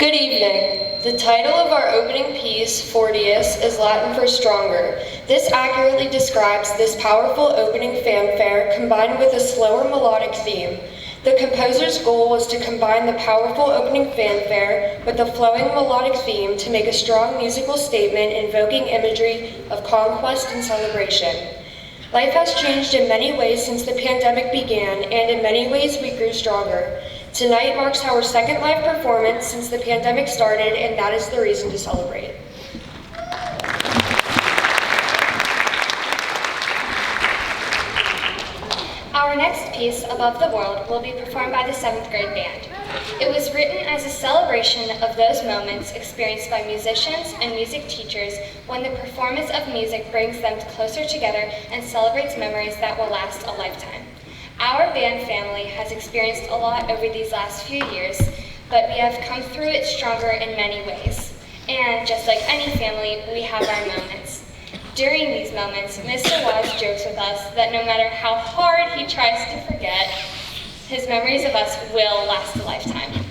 Good evening. The title of our opening piece, Fortius, is Latin for stronger. This accurately describes this powerful opening fanfare combined with a slower melodic theme. The composer's goal was to combine the powerful opening fanfare with the flowing melodic theme to make a strong musical statement invoking imagery of conquest and celebration. Life has changed in many ways since the pandemic began, and in many ways we grew stronger. Tonight marks our second live performance since the pandemic started, and that is the reason to celebrate. Our next piece, Above the World, will be performed by the 7th grade band. It was written as a celebration of those moments experienced by musicians and music teachers when the performance of music brings them closer together and celebrates memories that will last a lifetime. Our band family has experienced a lot over these last few years, but we have come through it stronger in many ways. And just like any family, we have our moments. During these moments, Mr. Wise jokes with us that no matter how hard he tries to forget, his memories of us will last a lifetime.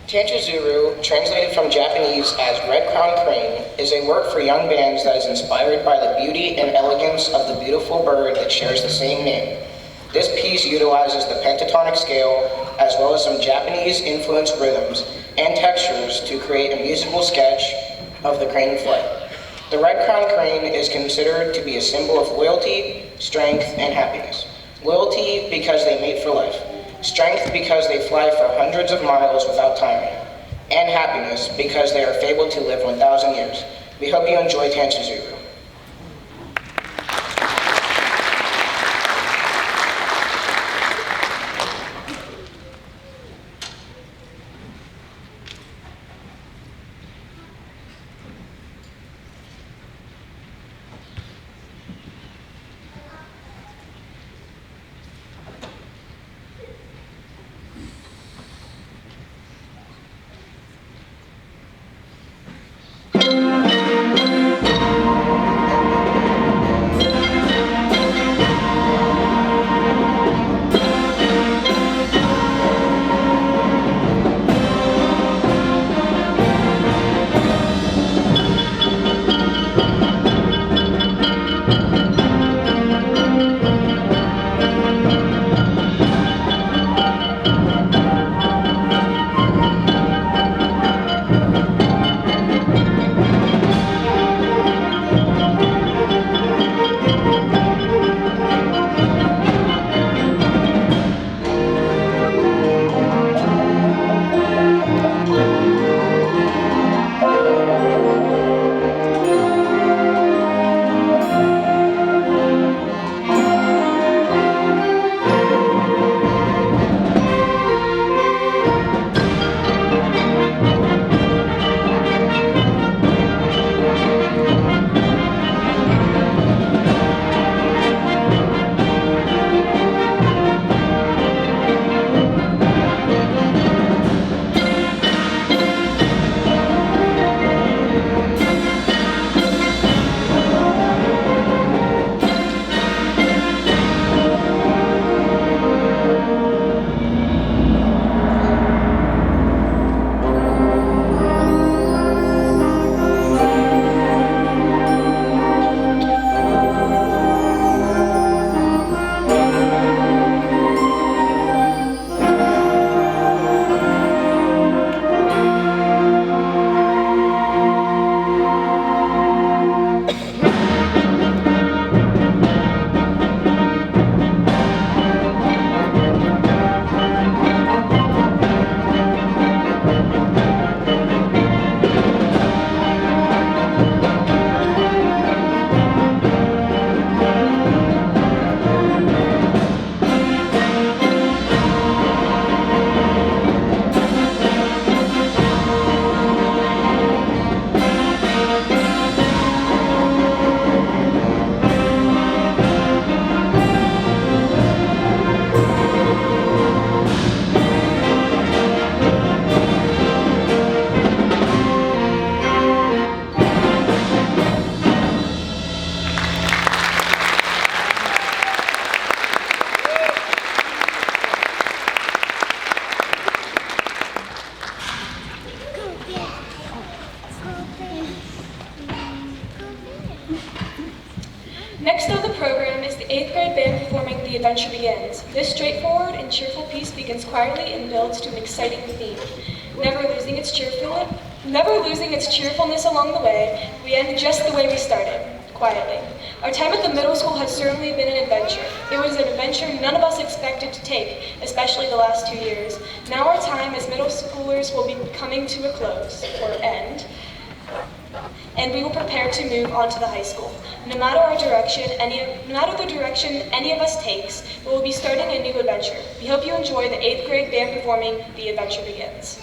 Tanchizuru, translated from Japanese as Red Crown Crane, is a work for young bands that is inspired by the beauty and elegance of the beautiful bird that shares the same name. This piece utilizes the pentatonic scale as well as some Japanese-influenced rhythms and textures to create a musical sketch of the crane in flight. The Red Crown Crane is considered to be a symbol of loyalty, strength, and happiness. Loyalty because they mate for life. Strength because they fly for hundreds of miles without tiring, and happiness because they are fabled to live 1,000 years. We hope you enjoy Tanchizuru. Next on the program is the 8th grade band performing The Adventure Begins. This straightforward and cheerful piece begins quietly and builds to an exciting theme. Never losing its cheerfulness along the way, we end just the way we started, quietly. Our time at the middle school has certainly been an adventure. It was an adventure none of us expected to take, especially the last 2 years. Now our time as middle schoolers will be coming to a close, or end, and we will prepare to move on to the high school. No matter the direction any of us takes, we will be starting a new adventure. We hope you enjoy the 8th grade band performing The Adventure Begins.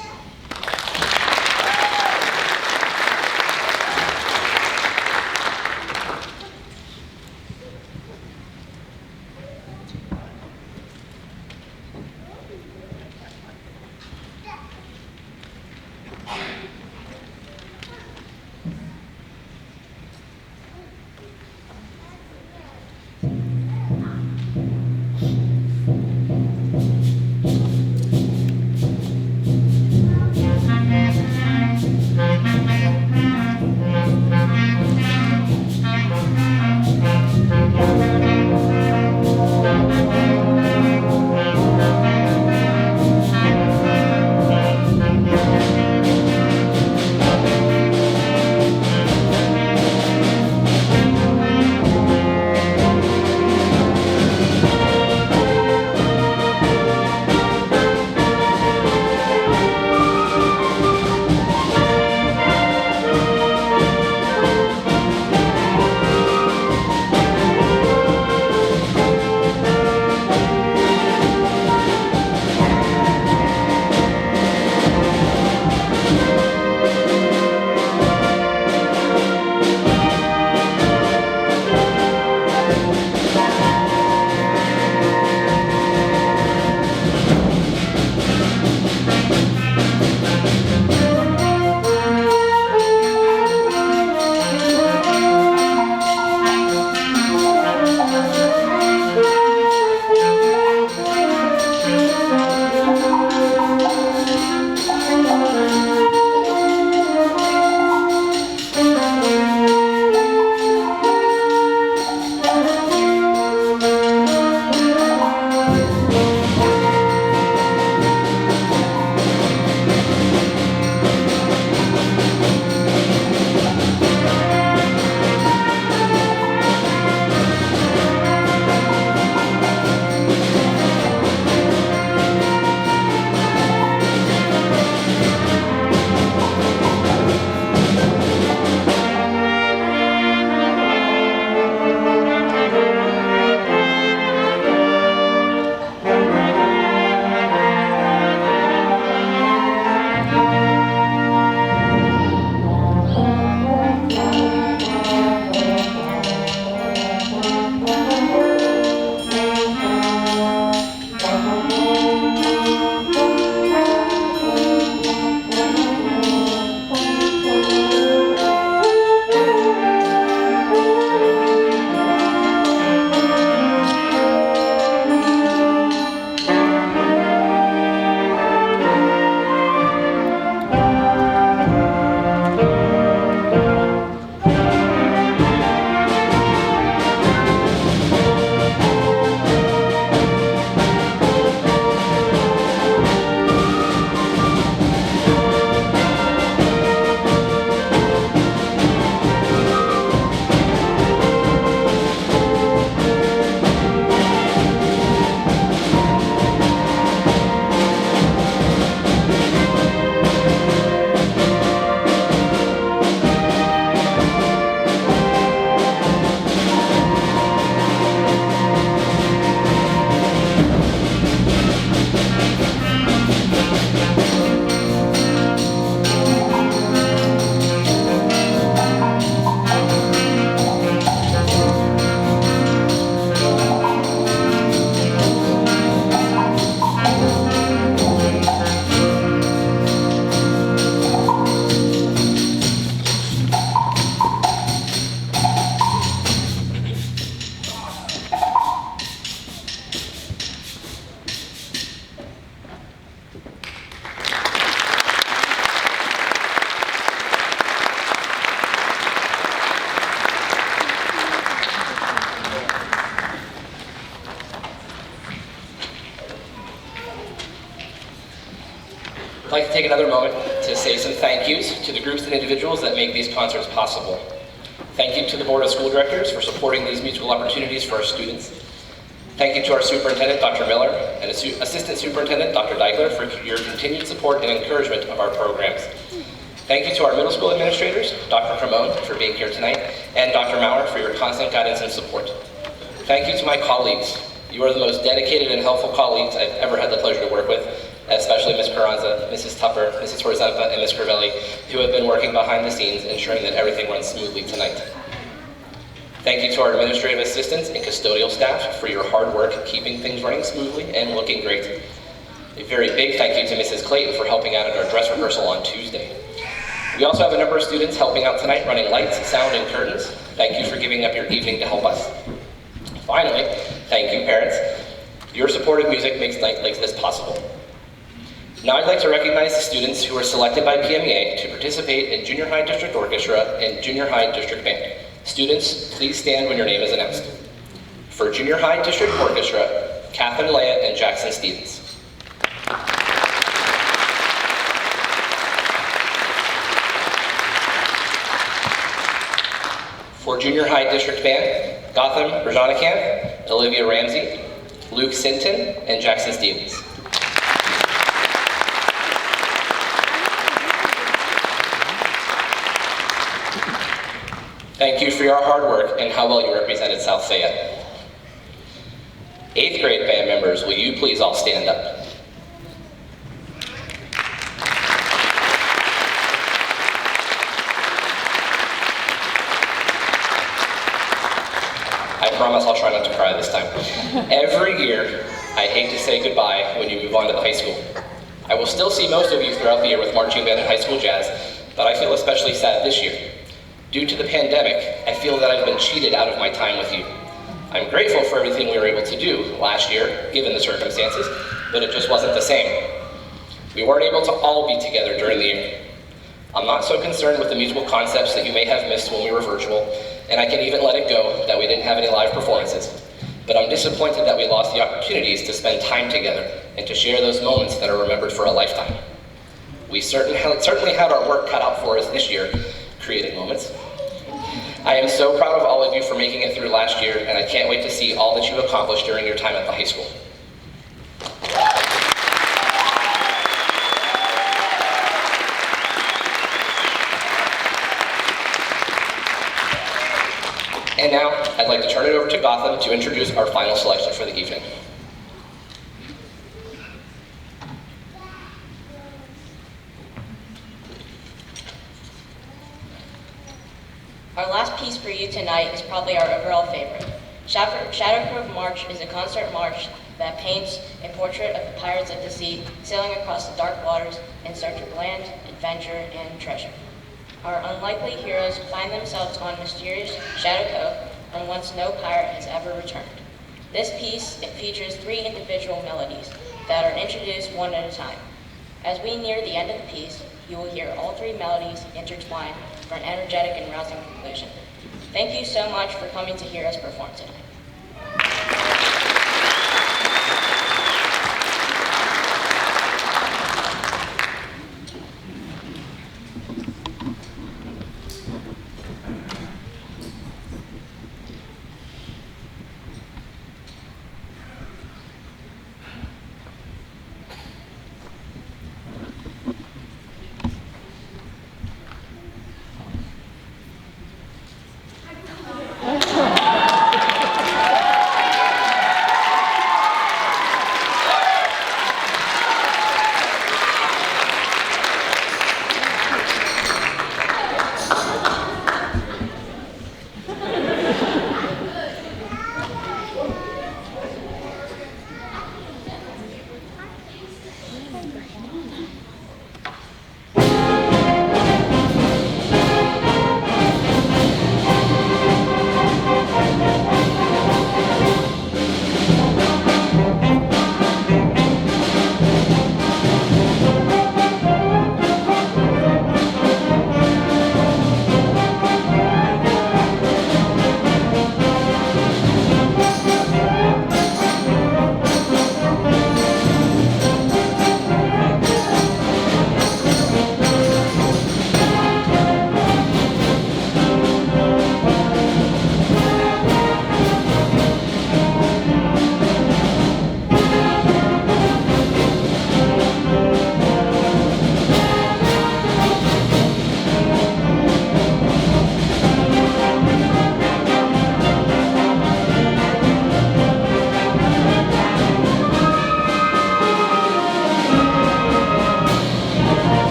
I'd like to take another moment to say some thank yous to the groups and individuals that make these concerts possible. Thank you to the Board of School Directors for supporting these musical opportunities for our students. Thank you to our Superintendent, Dr. Miller, and Assistant Superintendent, Dr. Deichler, for your continued support and encouragement of our programs. Thank you to our middle school administrators, Dr. Cremone, for being here tonight, and Dr. Maurer for your constant guidance and support. Thank you to my colleagues. You are the most dedicated and helpful colleagues I've ever had the pleasure to work with, especially Ms. Carranza, Mrs. Tupper, Mrs. Horzempa, and Ms. Crivelli, who have been working behind the scenes, ensuring that everything runs smoothly tonight. Thank you to our administrative assistants and custodial staff for your hard work keeping things running smoothly and looking great. A very big thank you to Mrs. Clayton for helping out at our dress rehearsal on Tuesday. We also have a number of students helping out tonight running lights, sound, and curtains. Thank you for giving up your evening to help us. Finally, thank you, parents. Your support of music makes nights like this possible. Now I'd like to recognize the students who were selected by PMEA to participate in Junior High District Orchestra and Junior High District Band. Students, please stand when your name is announced. For Junior High District Orchestra, Catherine Leia and Jackson Stevens. For Junior High District Band, Gautham Rajanikanth, Olivia Ramsey, Luke Sinton, and Jackson Stevens. Thank you for your hard work and how well you represented South Fayette. 8th grade band members, will you please all stand up? I promise I'll try not to cry this time. Every year, I hate to say goodbye when you move on to the high school. I will still see most of you throughout the year with marching band and high school jazz, but I feel especially sad this year. Due to the pandemic, I feel that I've been cheated out of my time with you. I'm grateful for everything we were able to do last year, given the circumstances, but it just wasn't the same. We weren't able to all be together during the year. I'm not so concerned with the musical concepts that you may have missed when we were virtual, and I can even let it go that we didn't have any live performances. But I'm disappointed that we lost the opportunities to spend time together and to share those moments that are remembered for a lifetime. We certainly had our work cut out for us this year, creating moments. I am so proud of all of you for making it through last year, and I can't wait to see all that you accomplished during your time at the high school. And now, I'd like to turn it over to Gautham to introduce our final selection for the evening. Our last piece for you tonight is probably our overall favorite. Shadowproof March is a concert march that paints a portrait of the pirates of the sea sailing across the dark waters in search of land, adventure, and treasure. Our unlikely heroes find themselves on mysterious Shadow Cove from whence no pirate has ever returned. This piece, it features 3 individual melodies that are introduced one at a time. As we near the end of the piece, you will hear all 3 melodies intertwine for an energetic and rousing conclusion. Thank you so much for coming to hear us perform tonight.